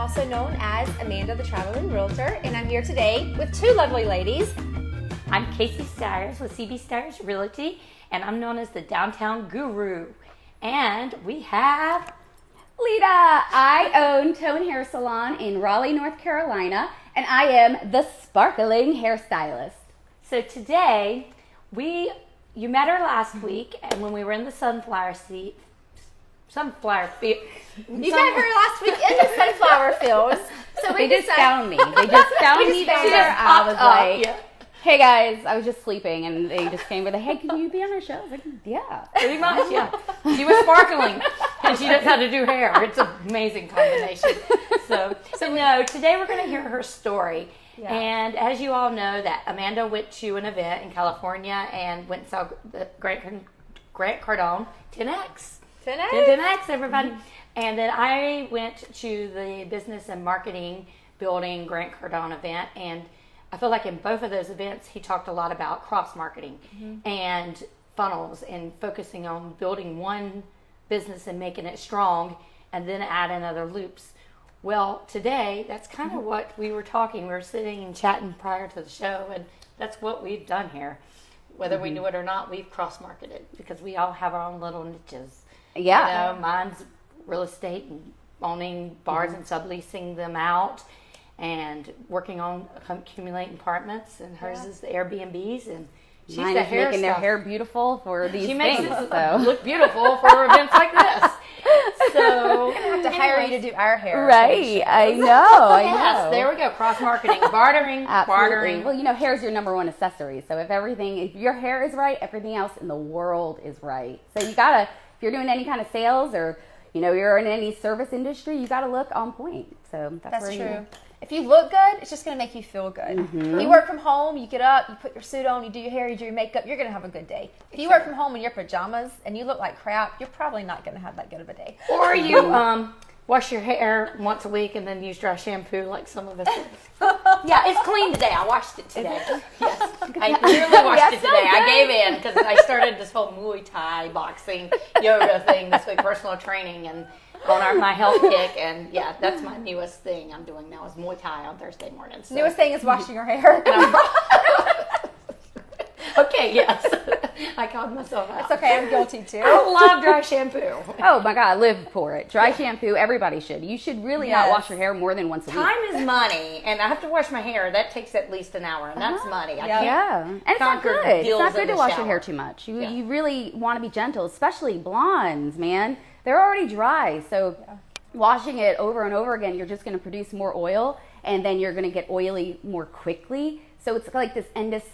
also known as Amanda the Traveling Realtor, and I'm here today with two lovely ladies. I'm Casey Stiers with CB Stiers Realty, and I'm known as the Downtown Guru. And we have Lita. I own Tone Hair Salon in Raleigh, North Carolina, and I am the sparkling hairstylist. So today, you met her last week, and when we were in the sunflower field. You met her last week in the sunflower fields. So they just found me. They just found me there. I was like, hey guys, I was just sleeping, and they just came with a, hey, can you be on our show? I was like, yeah. Pretty much, yeah. She was sparkling, and she knows how to do hair. It's an amazing combination. So no, today we're going to hear her story. Yeah. And as you all know, that Amanda went to an event in California and went and saw the Grant Cardone 10X. 10X, everybody. Mm-hmm. And then I went to the business and marketing building Grant Cardone event, and I feel like in both of those events, he talked a lot about cross marketing and funnels and focusing on building one business and making it strong and then add in other loops. Well, today, that's kind of what we were talking. We were sitting and chatting prior to the show, and that's what we've done here. Whether we knew it or not, we've cross-marketed because we all have our own little niches. Yeah. You know, mine's real estate and owning bars and subleasing them out and working on accumulating apartments, and hers is the Airbnbs, and she's mine the is hair making stuff. their hair beautiful for these she things. Makes it so. look beautiful for events like this. So we're gonna have to hire you to do our hair. Right, I know. Yes, there we go. Cross marketing, bartering. Well, you know, hair is your number one accessory. So if your hair is right, everything else in the world is right. So you gotta, if you're doing any kind of sales or you're in any service industry, you gotta look on point. So that's true. If you look good, it's just going to make you feel good. If you work from home, you get up, you put your suit on, you do your hair, you do your makeup, you're going to have a good day. If you work from home in your pajamas and you look like crap, you're probably not going to have that good of a day. Or you wash your hair once a week and then use dry shampoo like some of us do. Yeah, it's clean today. I washed it today. Yes, I literally washed it today. I gave in because I started this whole Muay Thai, boxing, yoga thing this week, personal training, and on my health kick, and yeah, that's my newest thing I'm doing now is Muay Thai on Thursday mornings. So. Newest thing is washing your hair. Okay, yes. I called myself out. It's okay, I'm guilty too. I love dry shampoo. Oh my God, live for it. Dry shampoo, everybody should. You should really not wash your hair more than once a week. Time is money, and I have to wash my hair. That takes at least an hour, and that's money. I can't and it's not good. It's not good to wash your hair too much. You really want to be gentle, especially blondes, man. They're already dry, so washing it over and over again, you're just going to produce more oil, and then you're going to get oily more quickly. So it's like this endless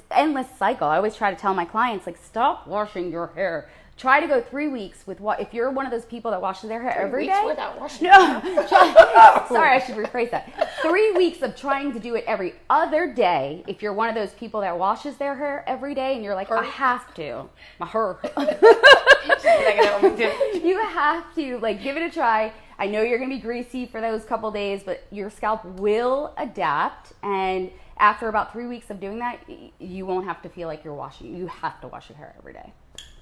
cycle. I always try to tell my clients, like, stop washing your hair. Try to go 3 weeks with if you're one of those people that washes their hair every day. 3 weeks without washing. Sorry, I should rephrase that. 3 weeks of trying to do it every other day. If you're one of those people that washes their hair every day and you're like, I have to. My hair. You have to, give it a try. I know you're going to be greasy for those couple days, but your scalp will adapt, and after about 3 weeks of doing that, you won't have to feel like you're washing. You have to wash your hair every day.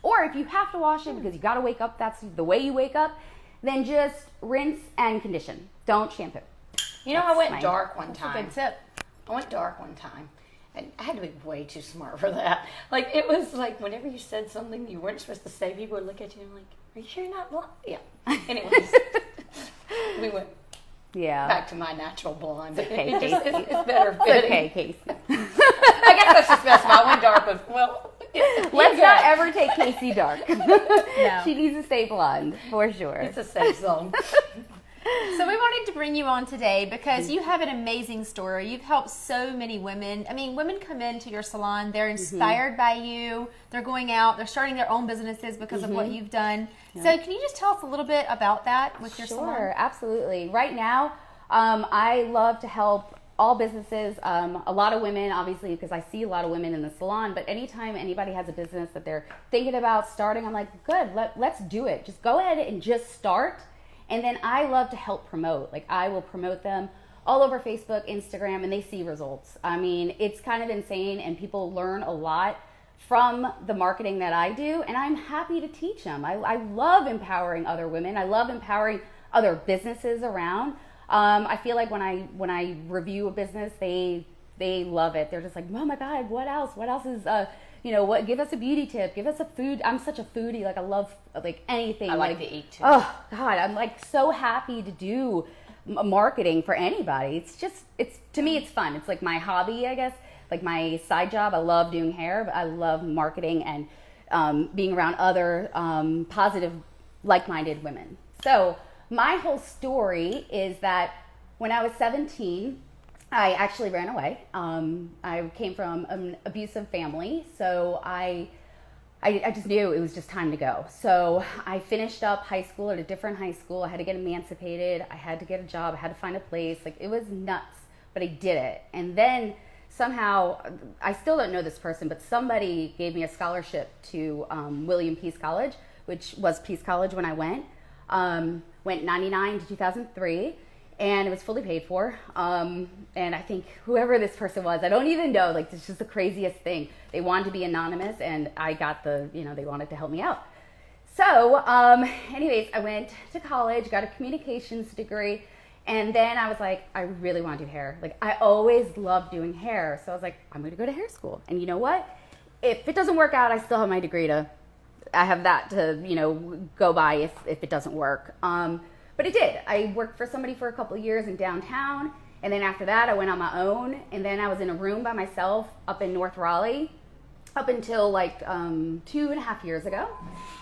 Or if you have to wash it because you got to wake up, that's the way you wake up, then just rinse and condition. Don't shampoo. You know, I went dark one time. That's a good tip. I went dark one time. And I had to be way too smart for that. It was like whenever you said something you weren't supposed to say, people would look at you and like, are you sure you're not blonde? Yeah. Anyways, we went back to my natural blonde. Okay, Casey. It's better fitting. Okay, Casey. I guess that's just best. I went dark, but let's not ever take Casey dark. No. She needs to stay blonde, for sure. It's a safe zone. So we wanted to bring you on today because you have an amazing story. You've helped so many women. I mean, women come into your salon, they're inspired by you, they're going out, they're starting their own businesses because of what you've done. Yeah. So can you just tell us a little bit about that with your salon? Sure, absolutely. Right now, I love to help all businesses, a lot of women, obviously, because I see a lot of women in the salon, but anytime anybody has a business that they're thinking about starting, I'm like, good, let's do it. Just go ahead and just start. And then I love to help promote. I will promote them all over Facebook, Instagram, and they see results. I mean, it's kind of insane, and people learn a lot from the marketing that I do, and I'm happy to teach them. I love empowering other women. I love empowering other businesses around. I feel like when I review a business, they love it. They're just like, oh my God, what else? What else is what? Give us a beauty tip. Give us a food. I'm such a foodie. Like I love like anything. I like to eat too. Oh God, I'm like so happy to do marketing for anybody. It's to me, it's fun. It's like my hobby, I guess. Like my side job. I love doing hair, but I love marketing and being around other positive, like-minded women. So my whole story is that when I was 17, I actually ran away. I came from an abusive family, so I just knew it was just time to go. So I finished up high school at a different high school. I had to get emancipated. I had to get a job. I had to find a place. Like it was nuts, but I did it. And then somehow, I still don't know this person, but somebody gave me a scholarship to William Peace College, which was Peace College when I went. Went 99 to 2003. And it was fully paid for. And I think whoever this person was, I don't even know, like it's just the craziest thing. They wanted to be anonymous and I got they wanted to help me out. So anyways, I went to college, got a communications degree. And then I was like, I really want to do hair. Like I always loved doing hair. So I was like, I'm going to go to hair school. And you know what? If it doesn't work out, I still have my degree I have that to, go by if it doesn't work. But it did. I worked for somebody for a couple of years in downtown. And then after that, I went on my own. And then I was in a room by myself up in North Raleigh up until like 2.5 years ago.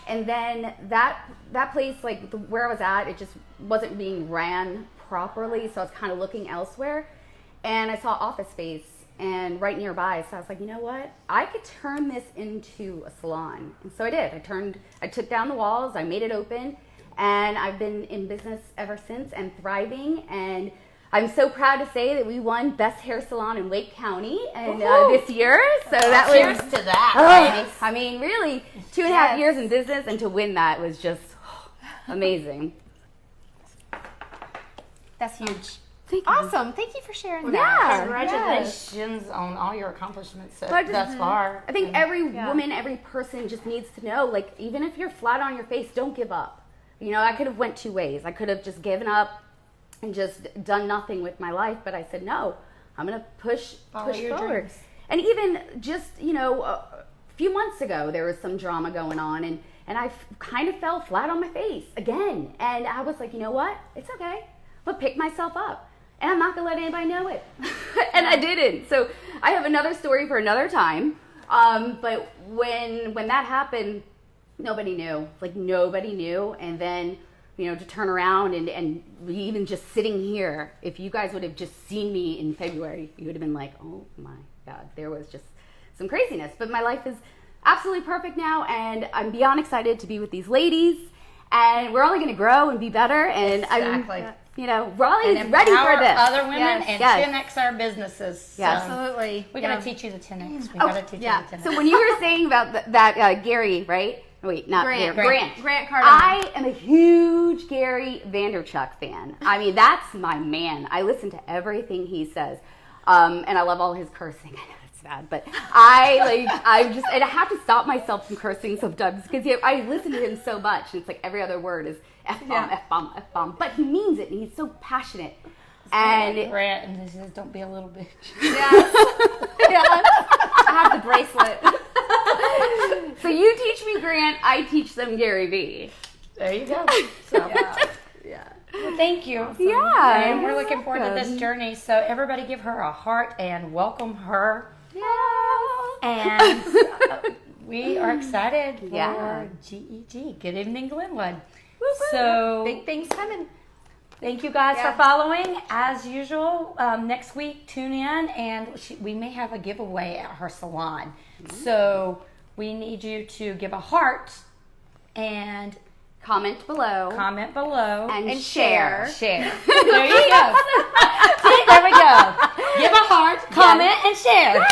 And then that place, like where I was at, it just wasn't being ran properly. So I was kind of looking elsewhere. And I saw office space and right nearby. So I was like, you know what? I could turn this into a salon. And so I did. I took down the walls. I made it open. And I've been in business ever since and thriving. And I'm so proud to say that we won Best Hair Salon in Wake County this year. So that cheers was to that. I mean, really, 2.5 years in business, and to win that was just amazing. That's huge. Thank you. Awesome. Thank you for sharing that. Yeah. Congratulations on all your accomplishments thus far. I think every woman, every person just needs to know, like, even if you're flat on your face, don't give up. I could have went two ways. I could have just given up and just done nothing with my life, but I said, no, I'm going to push forward. Dreams. And even just, a few months ago, there was some drama going on, and I kind of fell flat on my face again. And I was like, you know what? It's okay. I'm going to pick myself up, and I'm not going to let anybody know it. And I didn't. So I have another story for another time. But when that happened, nobody knew. Like, nobody knew. And then, to turn around and even just sitting here, if you guys would have just seen me in February, you would have been like, oh my God, there was just some craziness. But my life is absolutely perfect now, and I'm beyond excited to be with these ladies. And we're only going to grow and be better. And exactly. Raleigh's ready for this. Other women and 10x our businesses. Yes. Absolutely. We got to teach you the 10x. We got to teach you the 10x. So when you were saying about that Gary, right? Wait, not Grant. Grant Cardone. I am a huge Gary Vaynerchuk fan. I mean, that's my man. I listen to everything he says, and I love all his cursing. I know it's bad, but I have to stop myself from cursing sometimes because I listen to him so much, and it's like every other word is F-bomb, F-bomb, F-bomb. But he means it, and he's so passionate. And Grant, and he says, "Don't be a little bitch." Yes. I have the bracelet. So you teach me Grant, I teach them Gary V. There you go. So, yeah. Well, thank you. Yeah. And we're looking forward to this journey. So everybody give her a heart and welcome her. Yeah. And we are excited for GEG. Good evening, Glenwood. So Big things coming. thank you guys for following. As usual, next week, tune in, and we may have a giveaway at her salon. So we need you to give a heart and Comment below. And share. Share. There you go. See, there we go. Give a heart, comment, and share.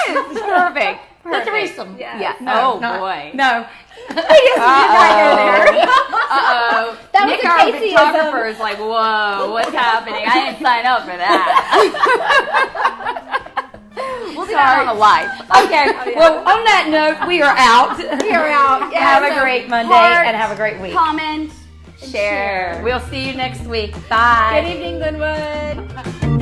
Perfect. The threesome. Yeah. No, boy. No. Uh-oh. That was Nick, a our Casey-ism. photographer, is like, whoa, what's happening? I didn't sign up for that. We'll do that on the live. Okay. Well, on that note, we are out. We are out. Have a great Monday and have a great week. Comment, share. We'll see you next week. Bye. Good evening, Glenwood.